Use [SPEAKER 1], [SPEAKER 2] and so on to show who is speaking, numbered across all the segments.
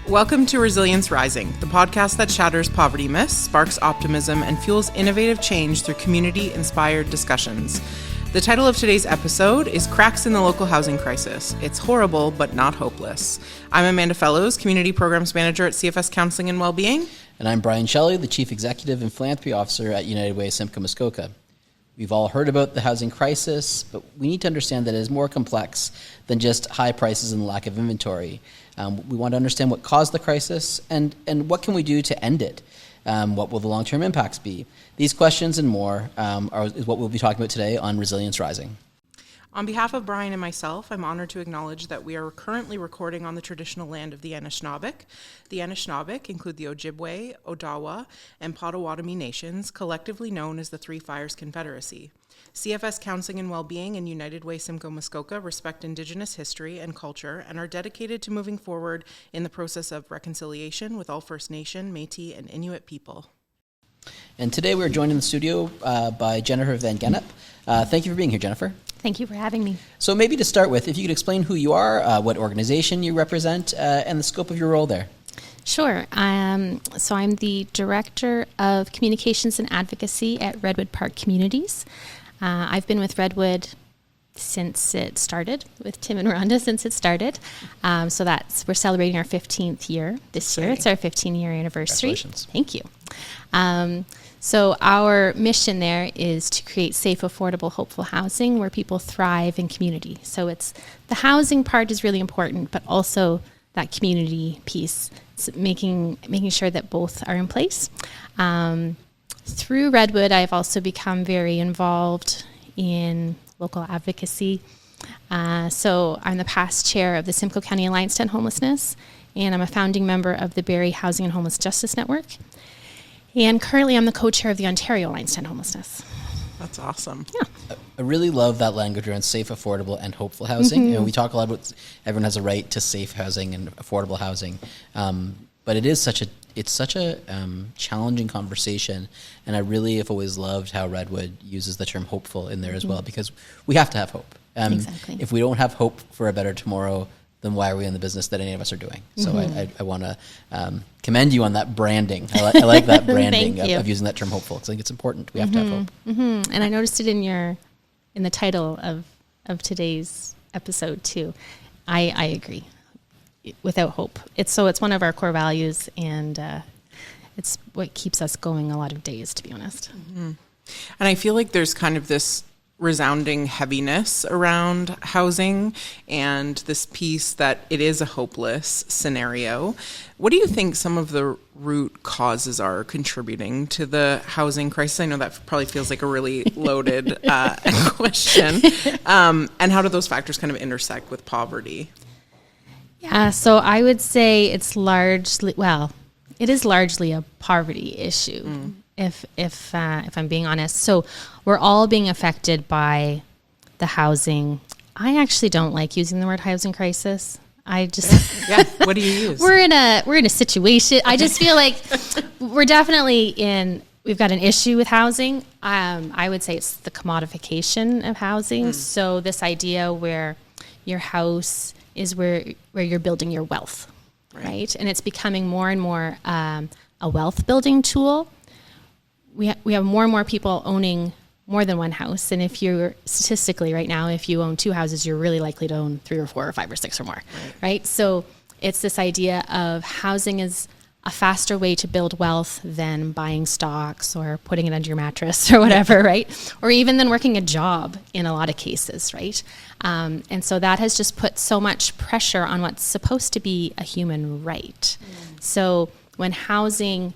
[SPEAKER 1] Welcome to Resilience Rising, the podcast that shatters poverty myths, sparks optimism, and fuels innovative change through community-inspired discussions. The title of today's episode is Cracks in the Local Housing Crisis. It's horrible, but not hopeless. I'm Amanda Fellows, Community Programs Manager at CFS Counseling and Wellbeing.
[SPEAKER 2] And I'm Brian Shelley, the Chief Executive and Philanthropy Officer at United Way Simcoe Muskoka. We've all heard about the housing crisis, but we need to understand that it is more complex than just high prices and lack of inventory. We want to understand what caused the crisis and what can we do to end it. What will the long-term impacts be? These questions and more is what we'll be talking about today on Resilience Rising.
[SPEAKER 1] On behalf of Brian and myself, I'm honored to acknowledge that we are currently recording on the traditional land of the Anishinaabe. The Anishinaabe include the Ojibwe, Odawa, and Potawatomi nations, collectively known as the Three Fires Confederacy. CFS Counseling and Wellbeing and United Way Simcoe Muskoka respect Indigenous history and culture and are dedicated to moving forward in the process of reconciliation with all First Nation, Métis, and Inuit people.
[SPEAKER 2] And today we're joined in the studio by Jennifer Van Gennep. Thank you for being here, Jennifer.
[SPEAKER 3] Thank you for having me.
[SPEAKER 2] So maybe to start with, if you could explain who you are, what organization you represent, and the scope of your role there.
[SPEAKER 3] Sure. So I'm the Director of Communications and Advocacy at Redwood Park Communities. I've been with Redwood since it started, with Tim and Rhonda since it started. So we're celebrating our 15th year this year. It's our 15-year anniversary.
[SPEAKER 2] Congratulations.
[SPEAKER 3] Thank you. So our mission there is to create safe, affordable, hopeful housing where people thrive in community. So it's the housing part is really important, but also that community piece, making sure that both are in place. Through Redwood, I've also become very involved in local advocacy. So I'm the past chair of the Simcoe County Alliance to End Homelessness, and I'm a founding member of the Barrie Housing and Homeless Justice Network. And currently I'm the co-chair of the Ontario Alliance to End Homelessness.
[SPEAKER 1] That's awesome.
[SPEAKER 3] Yeah.
[SPEAKER 2] I really love that language around safe, affordable, and hopeful housing.
[SPEAKER 3] Mm-hmm.
[SPEAKER 2] You know, we talk a lot about everyone has a right to safe housing and affordable housing, but it is such a challenging conversation. And I really have always loved how Redwood uses the term hopeful in there as well, because we have to have hope.
[SPEAKER 3] Exactly.
[SPEAKER 2] If we don't have hope for a better tomorrow, then why are we in the business that any of us are doing? So I want to commend you on that branding. I like that branding of using that term hopeful, because I think it's important. We have to have hope.
[SPEAKER 3] Mm-hmm. And I noticed it in the title of today's episode too. I agree. Without hope, it's one of our core values, and it's what keeps us going a lot of days, to be honest.
[SPEAKER 1] Mm-hmm. And I feel like there's kind of this resounding heaviness around housing and this piece that it is a hopeless scenario. What do you think some of the root causes are contributing to the housing crisis? I know that probably feels like a really loaded question. And how do those factors kind of intersect with poverty?
[SPEAKER 3] Yeah, so I would say it is largely a poverty issue. If I'm being honest. So we're all being affected by the housing. I actually don't like using the word housing crisis. I just
[SPEAKER 1] What do you use?
[SPEAKER 3] We're in a situation. I just feel like we're definitely we've got an issue with housing. I would say it's the commodification of housing. So this idea where your house is where you're building your wealth, right? And it's becoming more and more a wealth building tool. We have more and more people owning more than one house. And if you're statistically right now, if you own two houses, you're really likely to own 3 or 4 or 5 or 6 or more, right? So it's this idea of housing is a faster way to build wealth than buying stocks or putting it under your mattress or whatever, right? Or even than working a job in a lot of cases, right? And so that has just put so much pressure on what's supposed to be a human right. So when housing,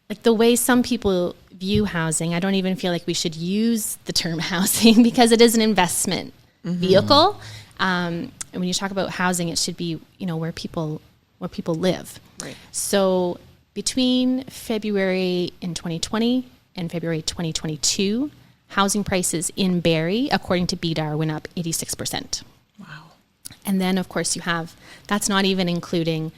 [SPEAKER 3] like the way some people view housing, I don't even feel like we should use the term housing because it is an investment vehicle. And when you talk about housing, it should be, where people live.
[SPEAKER 1] Right.
[SPEAKER 3] So between February in 2020 and February 2022, housing prices in Barrie, according to BDAR, went up 86%.
[SPEAKER 1] Wow.
[SPEAKER 3] And then, of course, that's not even including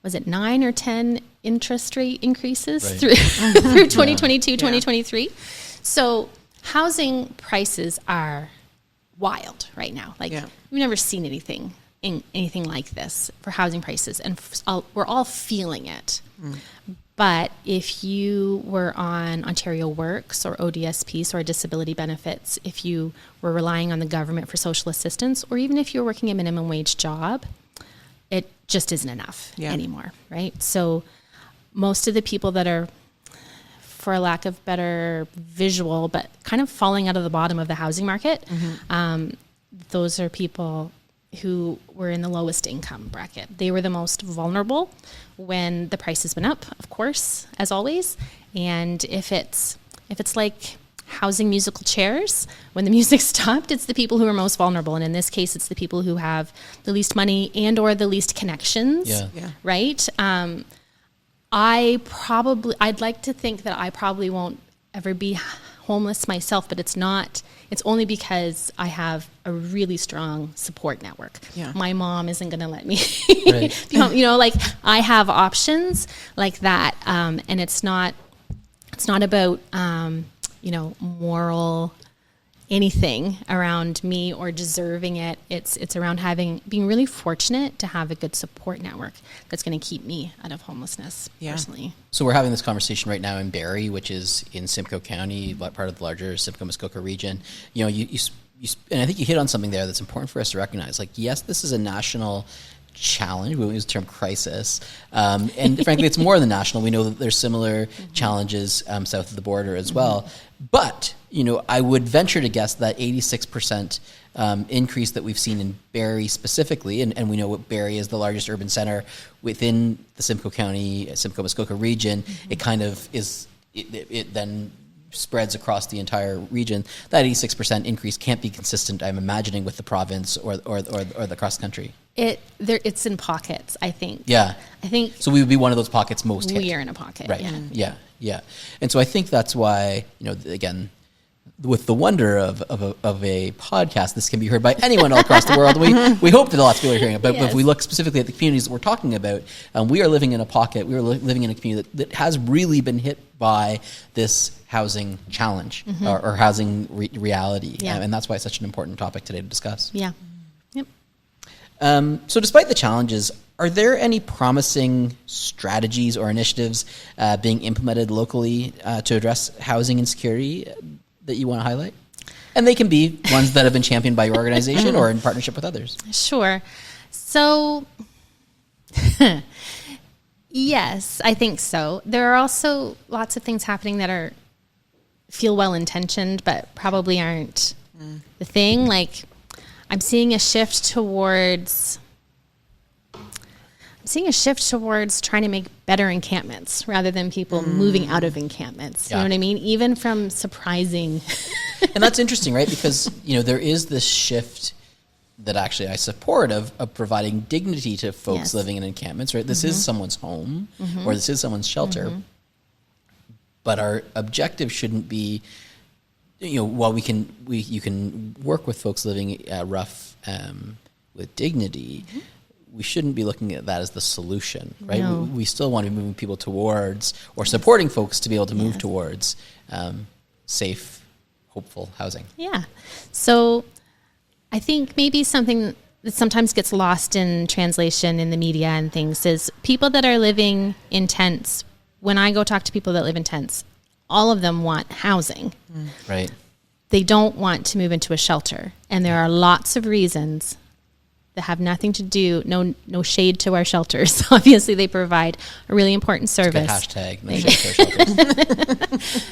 [SPEAKER 3] was it 9 or 10 interest rate increases through 2022, 2023. So housing prices are wild right now. We've never seen anything anything like this for housing prices, and we're all feeling it. But if you were on Ontario Works or ODSPs or disability benefits, if you were relying on the government for social assistance, or even if you were working a minimum wage job, it just isn't enough anymore, right? So most of the people that are, for a lack of better visual, but kind of falling out of the bottom of the housing market, those are people who were in the lowest income bracket. They were the most vulnerable when the prices went up, of course, as always. And if it's like housing musical chairs, when the music stopped, it's the people who are most vulnerable. And in this case, it's the people who have the least money and or the least connections, right? I'd like to think that I probably won't ever be homeless myself, but it's not. It's only because I have a really strong support network. Yeah. My mom isn't going to let me, like I have options like that. And it's not about, moral anything around me or deserving it. It's around being really fortunate to have a good support network that's going to keep me out of homelessness personally.
[SPEAKER 2] So we're having this conversation right now in Barrie, which is in Simcoe County, part of the larger Simcoe-Muskoka region. You know, you and I think you hit on something there that's important for us to recognize. Like, yes, this is a national challenge. We use the term crisis. And frankly, it's more than national. We know that there's similar challenges south of the border as well. But, I would venture to guess that 86% increase that we've seen in Barrie specifically, and we know what Barrie is the largest urban center within the Simcoe County, Simcoe-Muskoka region. It kind of is, it then spreads across the entire region. That 86% increase can't be consistent, I'm imagining, with the province or the cross country.
[SPEAKER 3] It's in pockets, I think.
[SPEAKER 2] Yeah.
[SPEAKER 3] I think
[SPEAKER 2] so. We would be one of those pockets most hit.
[SPEAKER 3] We are in a pocket.
[SPEAKER 2] Right. Yeah. And so I think that's why, again, with the wonder of a podcast, this can be heard by anyone all across the world. We hope that lots of people are hearing it. But if we look specifically at the communities that we're talking about, we are living in a pocket. We are living in a community that has really been hit by this housing challenge or housing reality.
[SPEAKER 3] Yeah.
[SPEAKER 2] And that's why it's such an important topic today to discuss.
[SPEAKER 3] Yeah. Yep.
[SPEAKER 2] So despite the challenges, are there any promising strategies or initiatives being implemented locally to address housing insecurity that you want to highlight? And they can be ones that have been championed by your organization or in partnership with others.
[SPEAKER 3] Sure. So, yes, I think so. There are also lots of things happening that feel well-intentioned, but probably aren't the thing. Like, I'm seeing a shift towards trying to make better encampments rather than people moving out of encampments. You know what I mean? Even from surprising.
[SPEAKER 2] And that's interesting, right? Because, there is this shift that actually I support of providing dignity to folks living in encampments, right? This is someone's home or this is someone's shelter. But our objective shouldn't be, while you can work with folks living rough with dignity, we shouldn't be looking at that as the solution, right?
[SPEAKER 3] No.
[SPEAKER 2] We still want to be moving people towards or supporting folks to be able to move towards safe, hopeful housing.
[SPEAKER 3] Yeah. So I think maybe something that sometimes gets lost in translation in the media and things is people that are living in tents. When I go talk to people that live in tents, all of them want housing.
[SPEAKER 2] Right.
[SPEAKER 3] They don't want to move into a shelter. And there are lots of reasons that have nothing to do, no shade to our shelters. Obviously, they provide a really important service.
[SPEAKER 2] Hashtag no shade to our shelters.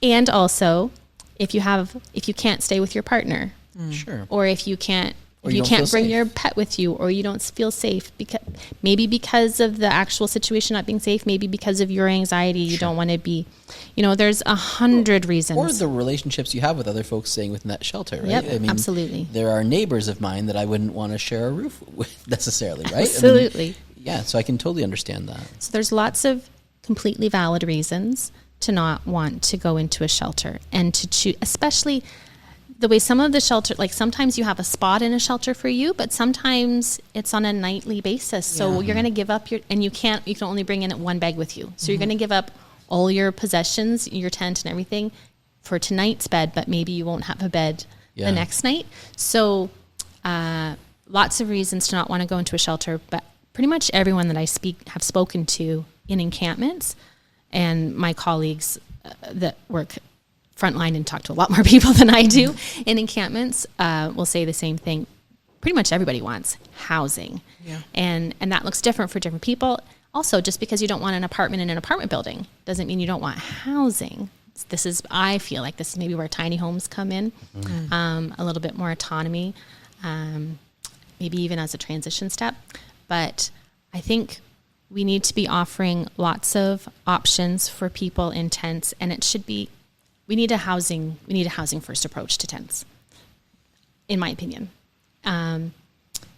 [SPEAKER 3] And also, if you can't stay with your partner,
[SPEAKER 2] sure,
[SPEAKER 3] or if you can't bring
[SPEAKER 2] safe.
[SPEAKER 3] your pet with you, or you don't feel safe because of the actual situation not being safe, maybe because of your anxiety, you don't want to be, there's 100 reasons.
[SPEAKER 2] Or the relationships you have with other folks staying within that shelter, right?
[SPEAKER 3] Yep, absolutely.
[SPEAKER 2] There are neighbors of mine that I wouldn't want to share a roof with necessarily, right?
[SPEAKER 3] Absolutely.
[SPEAKER 2] So I can totally understand that.
[SPEAKER 3] So there's lots of completely valid reasons to not want to go into a shelter and to choose, especially the way some of the shelter, like sometimes you have a spot in a shelter for you, but sometimes it's on a nightly basis. So you're going to give up you can only bring in one bag with you. So you're going to give up all your possessions, your tent and everything for tonight's bed, but maybe you won't have a bed the next night. So lots of reasons to not want to go into a shelter, but pretty much everyone that I have spoken to in encampments, and my colleagues that work frontline and talk to a lot more people than I do in encampments will say the same thing. Pretty much everybody wants housing.
[SPEAKER 1] Yeah.
[SPEAKER 3] And that looks different for different people. Also, just because you don't want an apartment in an apartment building doesn't mean you don't want housing. I feel like this is maybe where tiny homes come in, a little bit more autonomy, maybe even as a transition step. But I think we need to be offering lots of options for people in tents, and it should be, we need a housing first approach to tents, in my opinion.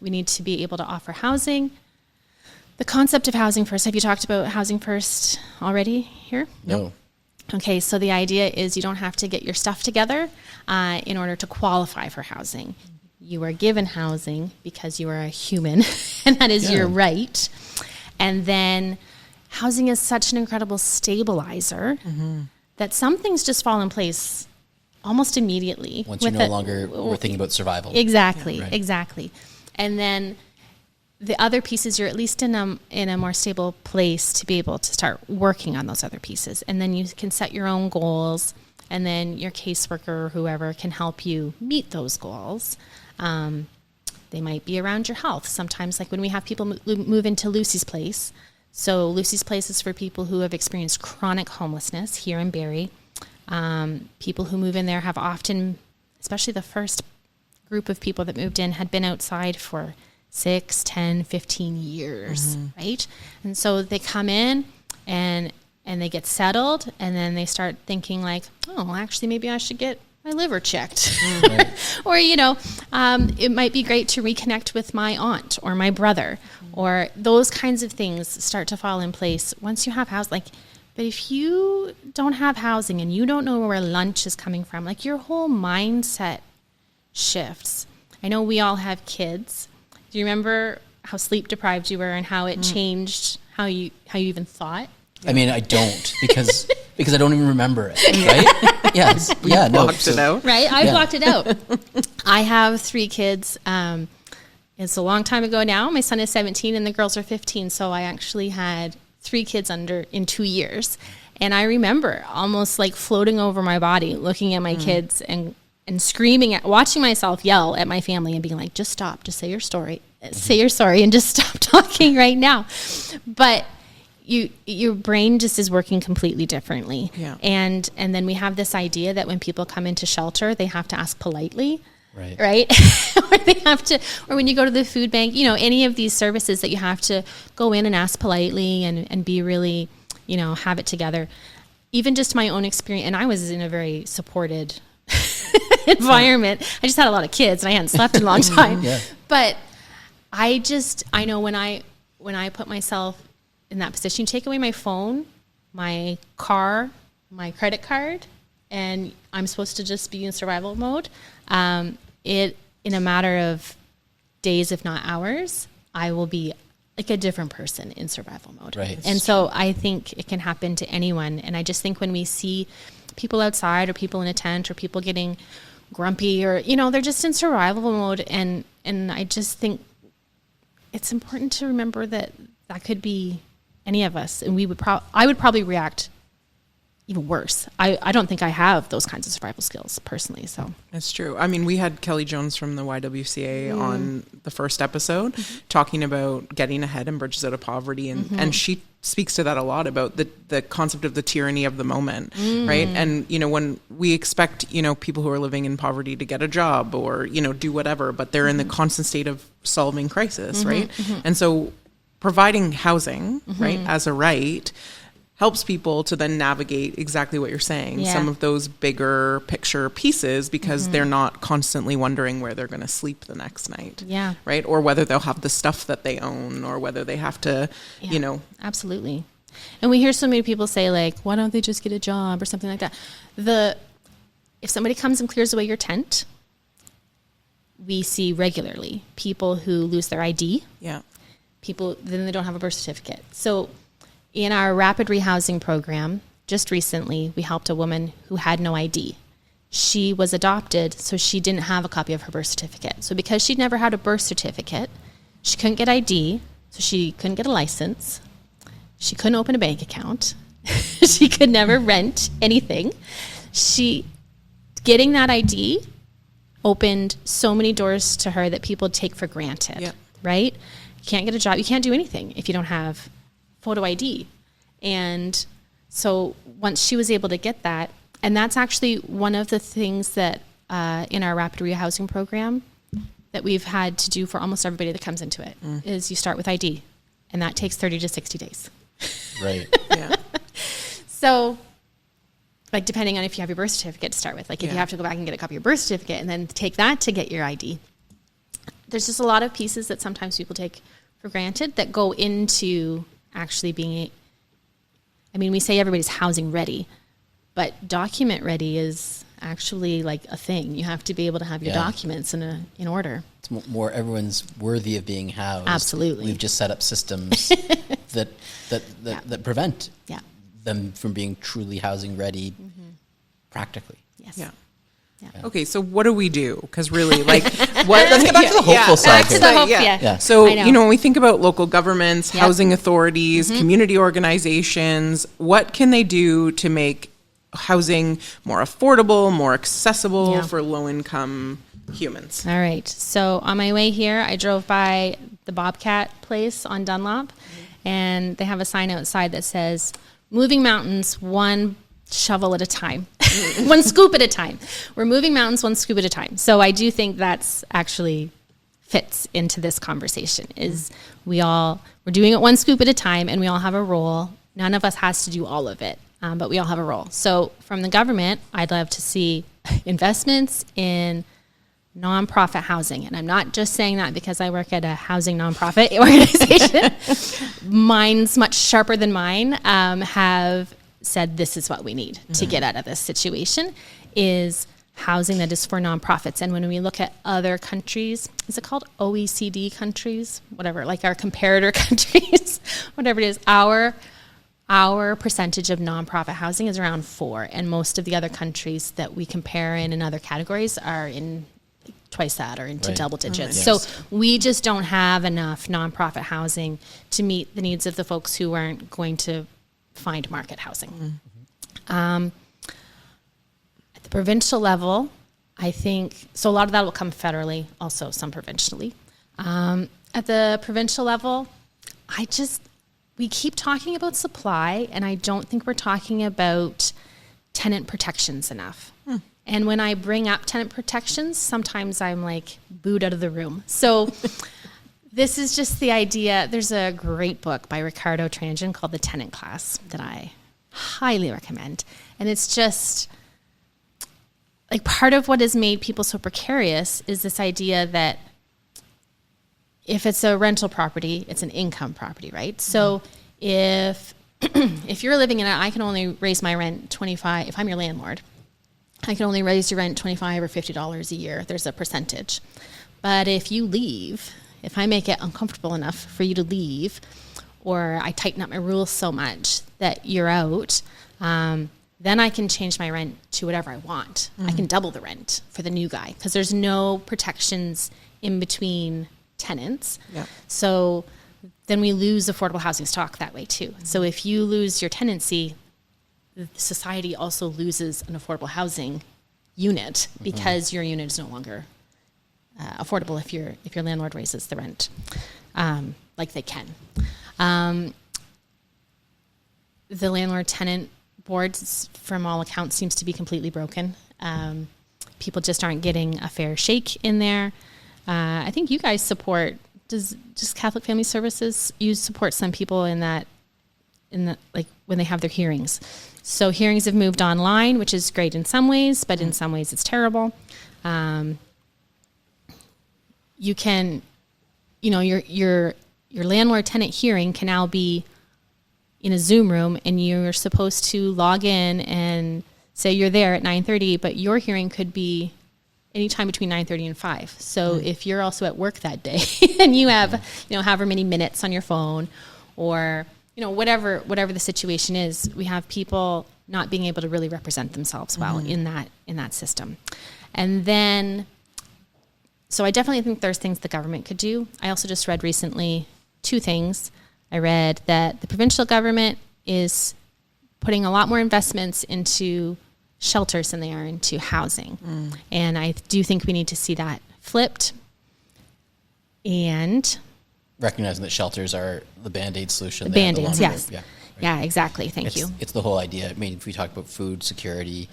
[SPEAKER 3] We need to be able to offer housing. The concept of housing first, have you talked about housing first already here?
[SPEAKER 2] No.
[SPEAKER 3] Okay, so the idea is you don't have to get your stuff together in order to qualify for housing. You are given housing because you are a human, and that is your right. And then housing is such an incredible stabilizer that some things just fall in place almost immediately.
[SPEAKER 2] Once you no longer were thinking about survival.
[SPEAKER 3] Exactly,
[SPEAKER 2] Right.
[SPEAKER 3] exactly. And then the other pieces, you're at least in a more stable place to be able to start working on those other pieces. And then you can set your own goals, and then your caseworker or whoever can help you meet those goals. They might be around your health. Sometimes, like when we have people move into Lucy's Place. So Lucy's Place is for people who have experienced chronic homelessness here in Barrie. People who move in there have often, especially the first group of people that moved in, had been outside for 6, 10, 15 years, right? And so they come in and they get settled, and then they start thinking like, oh, well, actually, maybe I should get my liver checked.
[SPEAKER 2] Right.
[SPEAKER 3] Or, it might be great to reconnect with my aunt or my brother, or those kinds of things start to fall in place once you have house. But if you don't have housing and you don't know where lunch is coming from, like your whole mindset shifts. I know we all have kids. Do you remember how sleep deprived you were and how it changed how you even thought?
[SPEAKER 2] I mean, I don't because I don't even remember it, right? Yes. Yeah. No.
[SPEAKER 1] Blocked it out.
[SPEAKER 3] Right? I blocked it out. I have 3 kids. It's a long time ago now. My son is 17 and the girls are 15. So I actually had 3 kids in 2 years. And I remember almost like floating over my body, looking at my kids and screaming watching myself yell at my family and being like, just stop, just say your story, say you're sorry, and just stop talking right now. But your brain just is working completely differently.
[SPEAKER 1] Yeah.
[SPEAKER 3] And then we have this idea that when people come into shelter, they have to ask politely. Right. Or they have to, or when you go to the food bank, any of these services that you have to go in and ask politely and be really, have it together. Even just my own experience, and I was in a very supported environment. I just had a lot of kids and I hadn't slept in a long time.
[SPEAKER 2] Yeah.
[SPEAKER 3] But I know when I put myself in that position, you take away my phone, my car, my credit card, and I'm supposed to just be in survival mode. In a matter of days, if not hours, I will be like a different person in survival mode.
[SPEAKER 2] Right.
[SPEAKER 3] And so I think it can happen to anyone. And I just think when we see people outside or people in a tent or people getting grumpy or, they're just in survival mode. And I just think it's important to remember that could be any of us. And I would probably react even worse. I don't think I have those kinds of survival skills personally. So
[SPEAKER 1] That's true. I mean, we had Kelly Jones from the YWCA on the first episode talking about getting ahead and bridges out of poverty. And she speaks to that a lot about the concept of the tyranny of the moment, right? And, when we expect, people who are living in poverty to get a job or, do whatever, but they're in the constant state of solving crisis, right? And so providing housing, right, as a right helps people to then navigate exactly what you're saying, some of those bigger picture pieces, because they're not constantly wondering where they're going to sleep the next night.
[SPEAKER 3] Yeah.
[SPEAKER 1] Right. Or whether they'll have the stuff that they own or whether they have to,
[SPEAKER 3] Absolutely. And we hear so many people say like, why don't they just get a job or something like that? If somebody comes and clears away your tent, we see regularly people who lose their ID.
[SPEAKER 1] Yeah.
[SPEAKER 3] People, then they don't have a birth certificate. So in our rapid rehousing program, just recently, we helped a woman who had no ID. she was adopted, so she didn't have a copy of her birth certificate. So because she'd never had a birth certificate, she couldn't get ID, so she couldn't get a license. She couldn't open a bank account. She could never rent anything. Getting that ID opened so many doors to her that people take for granted, right? You can't get a job. You can't do anything if you don't have photo ID. And so once she was able to get that, and that's actually one of the things that in our rapid rehousing program that we've had to do for almost everybody that comes into it, is you start with ID, and that takes 30 to 60 days.
[SPEAKER 2] Right.
[SPEAKER 1] Yeah.
[SPEAKER 3] So, like, depending on if you have your birth certificate to start with, like if you have to go back and get a copy of your birth certificate and then take that to get your ID, there's just a lot of pieces that sometimes people take for granted that go into actually being, I mean, we say everybody's housing ready, but document ready is actually like a thing. You have to be able to have your documents in order.
[SPEAKER 2] It's more everyone's worthy of being housed.
[SPEAKER 3] Absolutely.
[SPEAKER 2] We've just set up systems that prevent them from being truly housing ready practically.
[SPEAKER 3] Yes.
[SPEAKER 1] Yeah.
[SPEAKER 3] Yeah.
[SPEAKER 1] Okay, so what do we do? Because really, like, what?
[SPEAKER 2] Let's get back to the hopeful side.
[SPEAKER 3] Back to the hope, yeah.
[SPEAKER 1] So,
[SPEAKER 3] I know.
[SPEAKER 1] you know, when we think about local governments, housing authorities, community organizations, what can they do to make housing more affordable, more accessible for low-income humans?
[SPEAKER 3] All right. So on my way here, I drove by the Bobcat place on Dunlop, and they have a sign outside that says, "Moving mountains one shovel at a time." One scoop at a time. We're moving mountains one scoop at a time. So I do think that's actually fits into this conversation, is we're doing it one scoop at a time, and we all have a role. None of us has to do all of it, but we all have a role. So from the government, I'd love to see investments in nonprofit housing. And I'm not just saying that because I work at a housing nonprofit organization. Mine's much sharper than mine, have said this is what we need to get out of this situation, is housing that is for nonprofits. And when we look at other countries, is it called OECD countries? Whatever, like our comparator countries, whatever it is, our percentage of nonprofit housing is around 4%, and most of the other countries that we compare in other categories are in twice that or into double digits. So we just don't have enough nonprofit housing to meet the needs of the folks who aren't going to find market housing. At the provincial level, I think, so a lot of that will come federally, also some provincially. At the provincial level, we keep talking about supply, and I don't think we're talking about tenant protections enough. And when I bring up tenant protections, sometimes I'm like booed out of the room. So this is just the idea. There's a great book by Ricardo Tranjan called The Tenant Class that I highly recommend. And it's just like part of what has made people so precarious is this idea that if it's a rental property, it's an income property, right? So if you're living in it, I can only raise my rent $25. If I'm your landlord, I can only raise your rent $25 or $50 a year. There's a percentage. But if you leave, if I make it uncomfortable enough for you to leave, or I tighten up my rules so much that you're out, then I can change my rent to whatever I want. I can double the rent for the new guy because there's no protections in between tenants. So then we lose affordable housing stock that way too. So if you lose your tenancy, society also loses an affordable housing unit because your unit is no longer affordable if your landlord raises the rent like they can. The landlord-tenant boards, from all accounts, seems to be completely broken. People just aren't getting a fair shake in there. I think you guys support, just Catholic Family Services, you support some people in the like when they have their hearings. So hearings have moved online, which is great in some ways, but in some ways it's terrible. You can, your landlord-tenant hearing can now be in a Zoom room, and you're supposed to log in and say you're there at 9:30, but your hearing could be anytime between 9:30 and 5. So if you're also at work that day and you have, however many minutes on your phone, or whatever the situation is, we have people not being able to really represent themselves well in that system. And then, so I definitely think there's things the government could do. I also just read recently 2 things. I read that the provincial government is putting a lot more investments into shelters than they are into housing. And I do think we need to see that flipped. And
[SPEAKER 2] recognizing that shelters are the Band-Aid solution.
[SPEAKER 3] The Band-Aids, yes.
[SPEAKER 2] Yeah, right.
[SPEAKER 3] Yeah, exactly. Thank you.
[SPEAKER 2] It's the whole idea. I mean, if we talk about food security,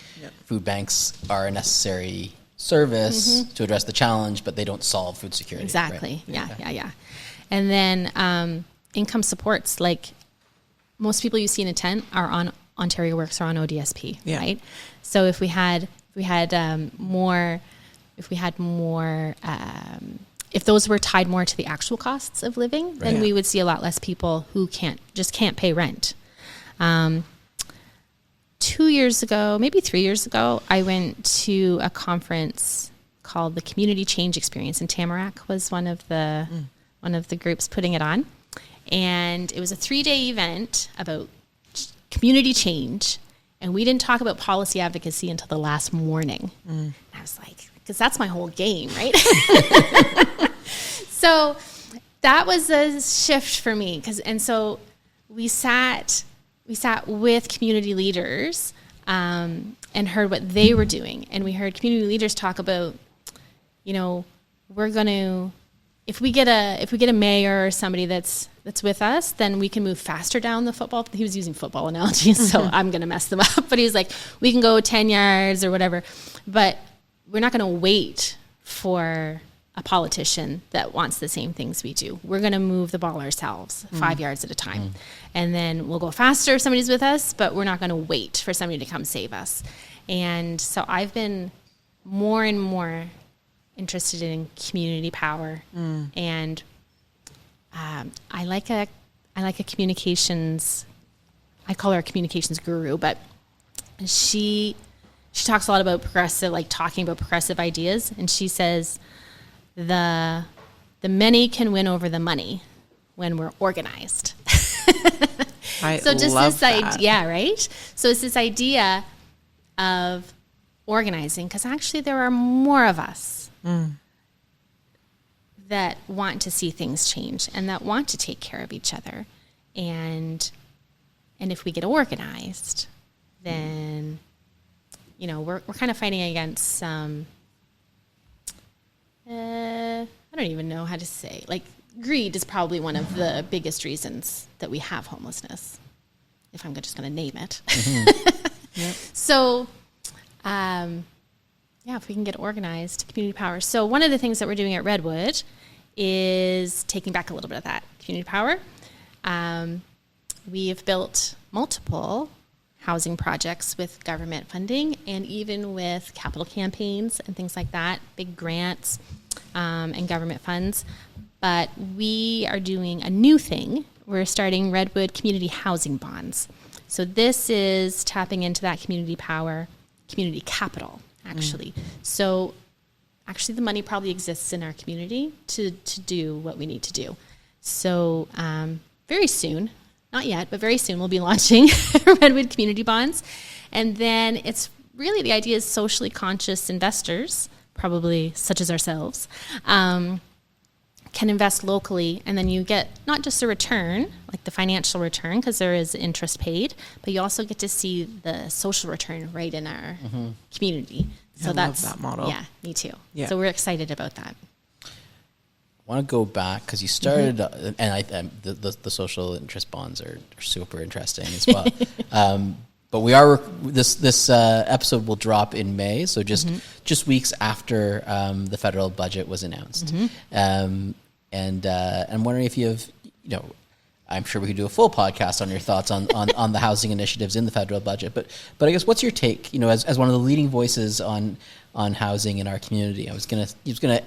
[SPEAKER 2] food banks are a necessary service to address the challenge, but they don't solve food security.
[SPEAKER 3] Exactly.
[SPEAKER 2] Right?
[SPEAKER 3] Yeah. And then income supports, like most people you see in a tent are on Ontario Works or on ODSP, right? So if we had more, if those were tied more to the actual costs of living, then we would see a lot less people who can't pay rent. 2 years ago, maybe 3 years ago, I went to a conference called the Community Change Experience, and Tamarack was one of the groups putting it on. And it was a 3-day event about community change, and we didn't talk about policy advocacy until the last morning. And I was like, because that's my whole game, right? So that was a shift for me, and so we sat with community leaders and heard what they were doing, and we heard community leaders talk about, we're going to, if we get a mayor or somebody that's with us, then we can move faster down the football. He was using football analogies, so I'm going to mess them up. But he was like, we can go 10 yards or whatever, but we're not going to wait for a politician that wants the same things we do. We're going to move the ball ourselves 5 yards at a time. And then we'll go faster if somebody's with us, but we're not going to wait for somebody to come save us. And so I've been more and more interested in community power. And I like a communications, I call her a communications guru, but she talks a lot about talking about progressive ideas. And she says, the many can win over the money when we're organized.
[SPEAKER 1] So just love this
[SPEAKER 3] idea, right? So it's this idea of organizing, because actually there are more of us that want to see things change and that want to take care of each other. And if we get organized, then, we're kind of fighting against some, I don't even know how to say, like, greed is probably one of the biggest reasons that we have homelessness, if I'm just going to name it. So, if we can get organized, community power. So one of the things that we're doing at Redwood is taking back a little bit of that community power. We have built multiple housing projects with government funding and even with capital campaigns and things like that, big grants and government funds. But we are doing a new thing. We're starting Redwood Community Housing Bonds. So this is tapping into that community power, community capital, actually. So actually the money probably exists in our community to do what we need to do. So very soon, not yet, but very soon we'll be launching Redwood Community Bonds. And then it's really, the idea is socially conscious investors, probably such as ourselves, can invest locally, and then you get not just a return, like the financial return, because there is interest paid, but you also get to see the social return right in our community. So
[SPEAKER 1] I love that model.
[SPEAKER 3] Yeah, me too.
[SPEAKER 1] Yeah.
[SPEAKER 3] So we're excited about that.
[SPEAKER 2] I want to go back because you started, and the social interest bonds are super interesting as well. But we are this episode will drop in May, so just weeks after the federal budget was announced. And I'm wondering if you have, I'm sure we could do a full podcast on your thoughts on the housing initiatives in the federal budget. But I guess what's your take? As one of the leading voices on housing in our community, I was gonna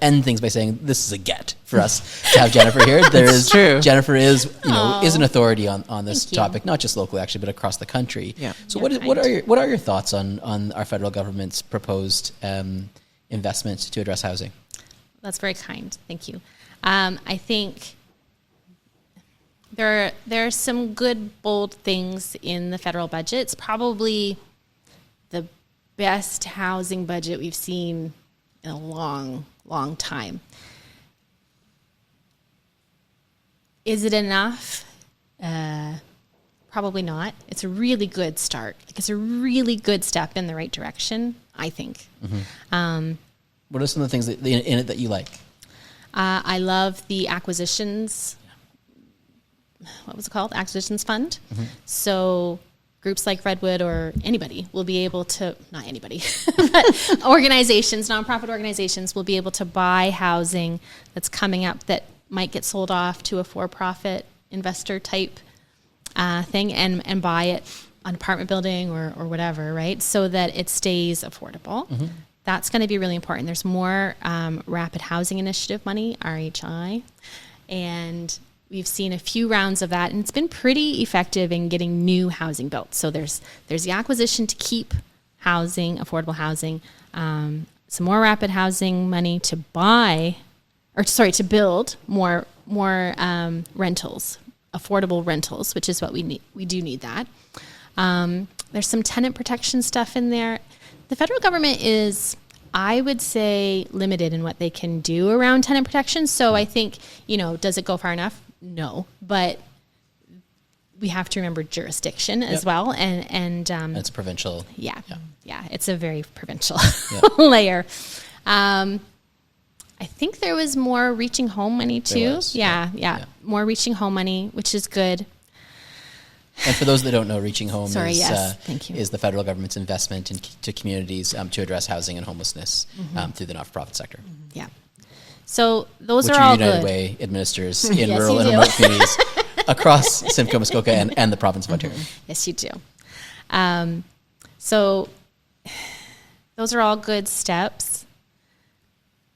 [SPEAKER 2] end things by saying this is a get for us to have Jennifer here.
[SPEAKER 1] True.
[SPEAKER 2] Jennifer is an authority on this topic, not just locally actually, but across the country.
[SPEAKER 1] Yeah.
[SPEAKER 2] So what are your thoughts on our federal government's proposed investments to address housing?
[SPEAKER 3] That's very kind. Thank you. I think There are some good, bold things in the federal budget. It's probably the best housing budget we've seen in a long, long time. Is it enough? Probably not. It's a really good start. Like, it's a really good step in the right direction, I think.
[SPEAKER 2] What are some of the things in it that you like?
[SPEAKER 3] I love the acquisitions. What was it called? Acquisitions Fund. So groups like Redwood or anybody will be able to, not anybody, but organizations, nonprofit organizations will be able to buy housing that's coming up that might get sold off to a for-profit investor type thing and buy it an apartment building or whatever, right? So that it stays affordable. That's going to be really important. There's more Rapid Housing Initiative money, RHI, and we've seen a few rounds of that, and it's been pretty effective in getting new housing built. So there's the acquisition to keep housing, affordable housing, some more rapid housing money to to build more rentals, affordable rentals, which is what we need. We do need that. There's some tenant protection stuff in there. The federal government is, I would say, limited in what they can do around tenant protection. So I think, does it go far enough? No, but we have to remember jurisdiction as well. And
[SPEAKER 2] it's provincial.
[SPEAKER 3] Yeah, it's a very provincial layer. I think there was more reaching home money too. Yeah, more reaching home money, which is good.
[SPEAKER 2] And for those that don't know, Reaching Home
[SPEAKER 3] thank you.
[SPEAKER 2] is the federal government's investment into communities to address housing and homelessness through the not-for-profit sector.
[SPEAKER 3] Yeah. So those
[SPEAKER 2] which
[SPEAKER 3] are all
[SPEAKER 2] United
[SPEAKER 3] good.
[SPEAKER 2] Way administers in rural and remote communities across Simcoe, Muskoka, and the province of Ontario.
[SPEAKER 3] Yes, you do. So those are all good steps.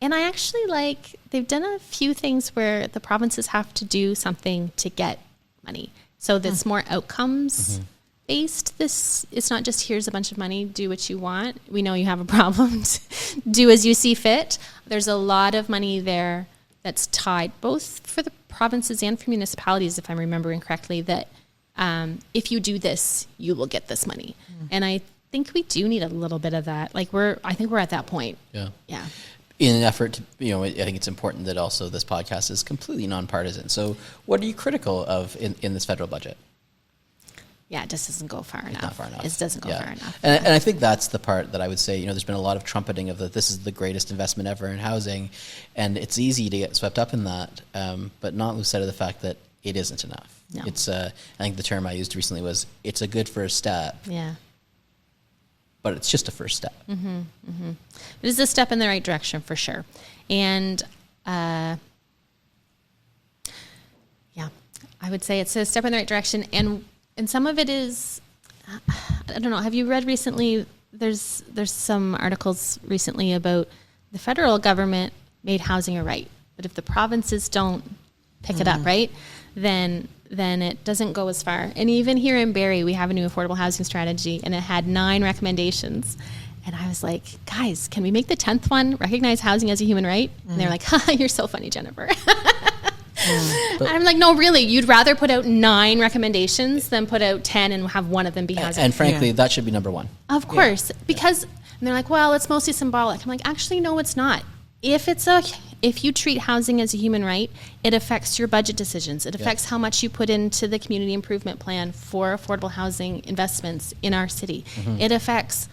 [SPEAKER 3] And I actually they've done a few things where the provinces have to do something to get money. So that's more outcomes based. It's not just here's a bunch of money, do what you want. We know you have a problem. Do as you see fit. There's a lot of money there that's tied both for the provinces and for municipalities, if I'm remembering correctly, that if you do this, you will get this money. And I think we do need a little bit of that. I think we're at that point. Yeah.
[SPEAKER 2] In an effort to, I think it's important that also this podcast is completely nonpartisan. So what are you critical of in this federal budget?
[SPEAKER 3] Yeah, it just doesn't go far enough.
[SPEAKER 2] Not far enough.
[SPEAKER 3] It doesn't go far enough.
[SPEAKER 2] And I think that's the part that I would say, there's been a lot of trumpeting of that this is the greatest investment ever in housing, and it's easy to get swept up in that, but not lose sight of the fact that it isn't enough.
[SPEAKER 3] No.
[SPEAKER 2] It's, I think the term I used recently was, it's a good first step.
[SPEAKER 3] Yeah.
[SPEAKER 2] But it's just a first step.
[SPEAKER 3] It is a step in the right direction for sure. And I would say it's a step in the right direction. And some of it is, I don't know, have you read recently, there's some articles recently about the federal government made housing a right. But if the provinces don't pick it up, right, then it doesn't go as far. And even here in Barrie, we have a new affordable housing strategy, and it had 9 recommendations. And I was like, guys, can we make the 10th one recognize housing as a human right? And they're like, you're so funny, Jennifer. I'm like, no, really, you'd rather put out 9 recommendations than put out 10 and have one of them be housing.
[SPEAKER 2] And frankly, that should be number 1.
[SPEAKER 3] Of course, because and they're like, well, it's mostly symbolic. I'm like, actually, no, it's not. If you treat housing as a human right, it affects your budget decisions. It affects how much you put into the community improvement plan for affordable housing investments in our city. It affects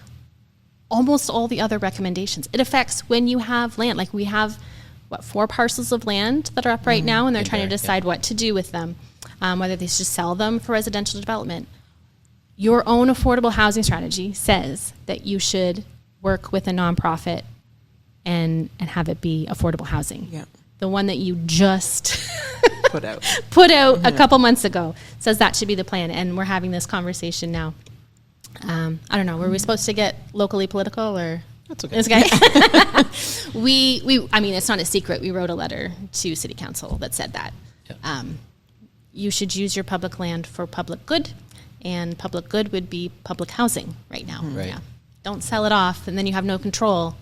[SPEAKER 3] almost all the other recommendations. It affects when you have land. Like we have, 4 parcels of land that are up right now, and they're trying to decide what to do with them, whether they should sell them for residential development. Your own affordable housing strategy says that you should work with a nonprofit and have it be affordable housing. Yeah. The one that you just put out a couple months ago says that should be the plan, and we're having this conversation now. I don't know. Were we supposed to get locally political or?
[SPEAKER 2] That's okay.
[SPEAKER 3] I mean, it's not a secret. We wrote a letter to City Council that said that you should use your public land for public good, and public good would be public housing right now.
[SPEAKER 2] Right.
[SPEAKER 3] Yeah. Don't sell it off, and then you have no control.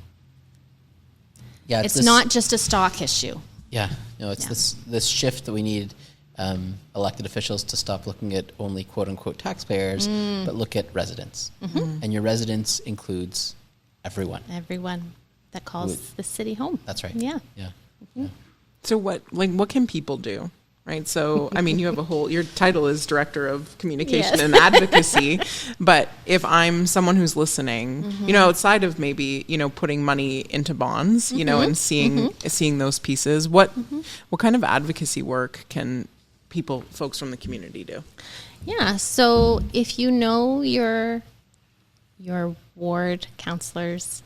[SPEAKER 2] Yeah,
[SPEAKER 3] it's not just a stock issue.
[SPEAKER 2] Yeah, no, it's this shift that we need elected officials to stop looking at only quote unquote taxpayers, but look at residents. And your residents includes everyone.
[SPEAKER 3] Everyone that calls the city home.
[SPEAKER 2] That's right.
[SPEAKER 3] Yeah.
[SPEAKER 2] Yeah.
[SPEAKER 1] So what can people do? Right. So, I mean, you have your title is Director of Communication and Advocacy, but if I'm someone who's listening, outside of maybe, putting money into bonds, and seeing those pieces, what kind of advocacy work can folks from the community do?
[SPEAKER 3] Yeah. So if you know your ward counselors,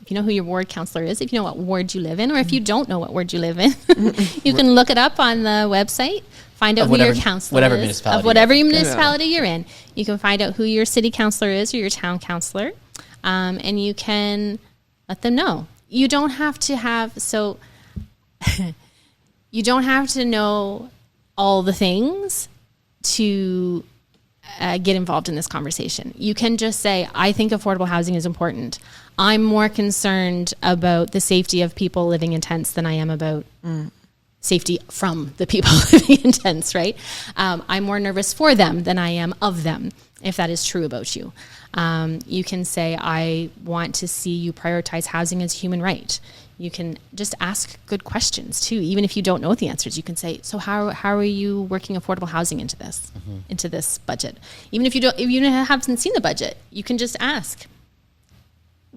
[SPEAKER 3] if you know who your ward counselor is, if you know what ward you live in, or if you don't know what ward you live in, you can look it up on the website, find out who your counselor is. Of whatever municipality you're in. You can find out who your city counselor is or your town counselor, and you can let them know. You don't have to you don't have to know all the things to get involved in this conversation. You can just say, I think affordable housing is important. I'm more concerned about the safety of people living in tents than I am about safety from the people living in tents, right? I'm more nervous for them than I am of them, if that is true about you. You can say, I want to see you prioritize housing as a human right. You can just ask good questions too, even if you don't know the answers. You can say, so how are you working affordable housing into this budget? Even if you haven't seen the budget, you can just ask,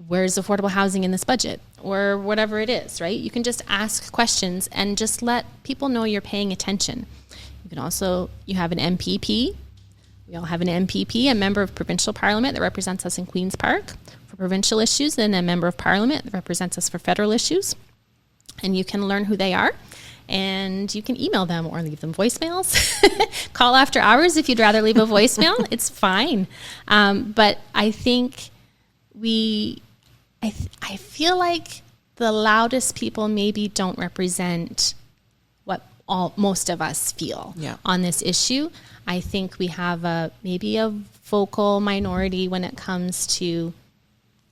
[SPEAKER 3] where's affordable housing in this budget, or whatever it is, right? You can just ask questions and just let people know you're paying attention. You can also, you have an MPP. We all have an MPP, a member of provincial parliament that represents us in Queen's Park for provincial issues, and a member of parliament that represents us for federal issues. And you can learn who they are, and you can email them or leave them voicemails. Call after hours if you'd rather leave a voicemail. It's fine. But I think I feel like the loudest people maybe don't represent what most of us feel on this issue. I think we have maybe a vocal minority when it comes to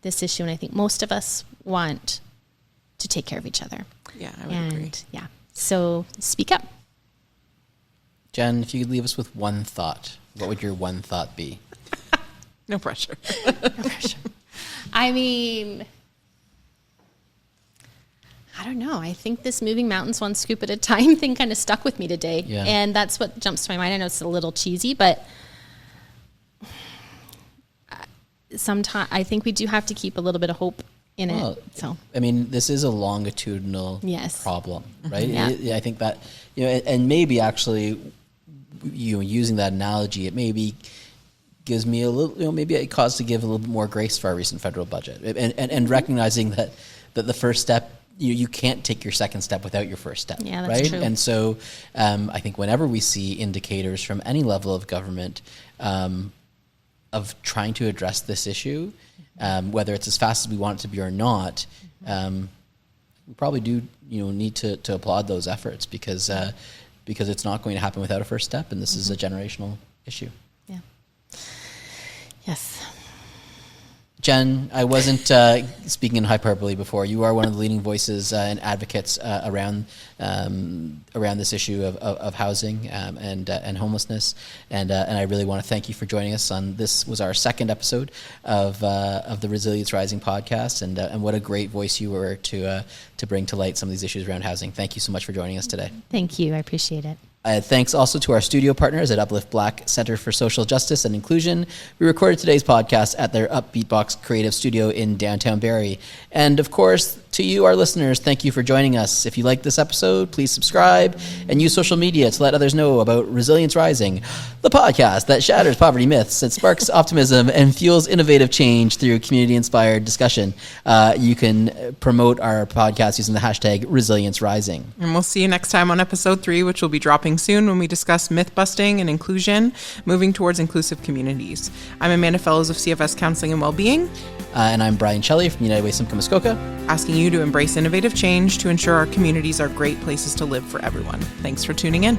[SPEAKER 3] this issue, and I think most of us want to take care of each other.
[SPEAKER 1] Yeah, I would agree.
[SPEAKER 3] Yeah, so speak up.
[SPEAKER 2] Jen, if you could leave us with one thought, what would your one thought be?
[SPEAKER 1] No pressure.
[SPEAKER 3] No pressure. I mean, I don't know. I think this moving mountains one scoop at a time thing kind of stuck with me today. Yeah. And that's what jumps to my mind. I know it's a little cheesy, but sometimes I think we do have to keep a little bit of hope in it. So,
[SPEAKER 2] I mean, this is a longitudinal problem, right?
[SPEAKER 3] Yeah.
[SPEAKER 2] I think that, and maybe actually, using that analogy, it maybe gives me a little, maybe a cause to give a little bit more grace to our recent federal budget, and recognizing that the first step, you can't take your second step without your first step,
[SPEAKER 3] yeah, that's
[SPEAKER 2] right?
[SPEAKER 3] true.
[SPEAKER 2] And so I think whenever we see indicators from any level of government of trying to address this issue, whether it's as fast as we want it to be or not, we probably do need to applaud those efforts, because it's not going to happen without a first step, and this is a generational issue.
[SPEAKER 3] Yeah. Yes.
[SPEAKER 2] Jen, I wasn't speaking in hyperbole before. You are one of the leading voices and advocates around this issue of housing and homelessness, and I really want to thank you for joining us on this. Was our second episode of the Resilience Rising podcast, and what a great voice you were to bring to light some of these issues around housing. Thank you so much for joining us today.
[SPEAKER 3] Thank you. I appreciate it.
[SPEAKER 2] Thanks also to our studio partners at Uplift Black Center for Social Justice and Inclusion. We recorded today's podcast at their Upbeat Box Creative Studio in downtown Barrie. And of course, to you, our listeners, thank you for joining us. If you like this episode, please subscribe and use social media to let others know about Resilience Rising, the podcast that shatters poverty myths, it sparks optimism, and fuels innovative change through community-inspired discussion. You can promote our podcast using the hashtag Resilience Rising.
[SPEAKER 1] And we'll see you next time on episode 3, which will be dropping soon, when we discuss myth busting and inclusion, moving towards inclusive communities. I'm Amanda Fellows of CFS Counseling and Wellbeing.
[SPEAKER 2] And I'm Brian Shelley from United Way Simcoe Muskoka,
[SPEAKER 1] asking you to embrace innovative change to ensure our communities are great places to live for everyone. Thanks for tuning in.